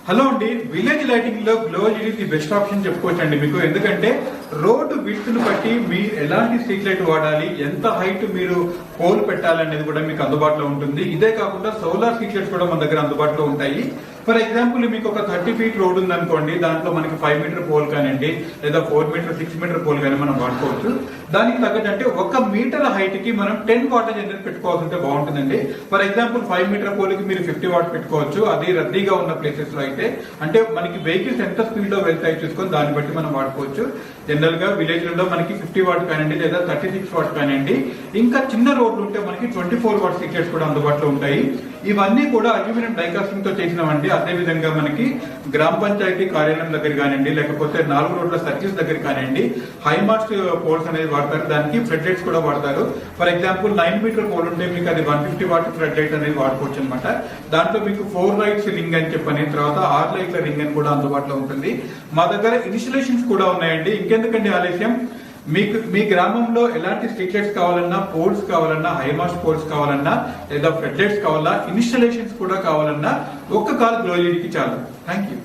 Hello అండి, village lighting లో glow LED the best option చెప్పుకోవచ్చండి మీకు. ఎందుకంటే రోడ్డు విడ్త్ ను బట్టి మీరు ఎలాంటి స్ట్రీట్ లైట్ వాడాలి, ఎంత హైట్ మీరు పోల్ పెట్టాలనేది కూడా మీకు అందుబాటులో ఉంటుంది. ఇదే కాకుండా సోలార్ స్ట్రీట్ లైట్స్ కూడా మన దగ్గర అందుబాటులో ఉంటాయి. ఫర్ ఎగ్జాంపుల్ మీకు ఒక 30 ఫీట్ రోడ్ ఉందనుకోండి, దాంట్లో మనకి 5 మీటర్ పోల్ కానివ్వండి లేదా 4 మీటర్ 6 మీటర్ పోల్ కానీ మనం వాడుకోవచ్చు. దానికి తగ్గట్టు అంటే 1 మీటర్ హైట్ కి మనం 10 వాటర్ జనరేట్ పెట్టుకోవాల్సి ఉంటే బాగుంటుందండి. ఫర్ ఎగ్జాంపుల్ 5 మీటర్ పోల్ కి మీరు 50 వాట్ పెట్టుకోవచ్చు. అది రద్దీగా ఉన్న ప్లేసెస్ లో అయితే, అంటే మనకి వెహికల్స్ ఎంత స్పీడ్ లో వెళ్తాయి చూసుకొని దాన్ని బట్టి మనం వాడుకోవచ్చు. జనరల్ గా విలేజ్ లో మనకి 50 వాట్ కానివ్వండి లేదా 36 వాట్ కానివ్వండి. ఇంకా చిన్న రోడ్లు ఉంటే మనకి 24 వాట్ స్ట్రీట్ లైట్స్ కూడా అందుబాటులో ఉంటాయి. ఇవన్నీ కూడా అల్యూమినియం డైకాస్టింగ్ తో చేసినవండి. అదే విధంగా మనకి గ్రామ పంచాయతీ కార్యాలయం దగ్గర కానివ్వండి లేకపోతే 4 రోడ్ల సర్కిల్స్ దగ్గర కానివ్వండి హైమాస్ట్ పోల్స్ అనేది వాడతారు. దానికి ఫ్లడ్ లైట్స్ కూడా వాడతారు. ఫర్ ఎగ్జాంపుల్ 9 మీటర్ పోల్ ఉంటే మీకు అది 150 వాట్ ఫ్లడ్ లైట్ అనేది వాడుకోవచ్చు అనమాట. దాంట్లో మీకు 4 లైట్స్ రింగ్ అని చెప్పని, తర్వాత 6 లైట్ల రింగ్ అని కూడా అందుబాటులో ఉంటుంది. మా దగ్గర ఇన్స్టలేషన్స్ కూడా ఉన్నాయండి. ఇంకెందుకండి ఆలస్యం, మీకు మీ గ్రామంలో ఎలాంటి స్ట్రీట్ లైట్స్ కావాలన్నా, పోల్స్ కావాలన్నా, హైమాస్ట్ పోల్స్ కావాలన్నా లేదా ఫ్లడ్ లైట్స్ కావాలన్నా, ఇన్స్టలేషన్స్ కూడా కావాలన్నా ఒక్క కాల్ గ్లో ఎల్ఈడికి చాలు. Thank you.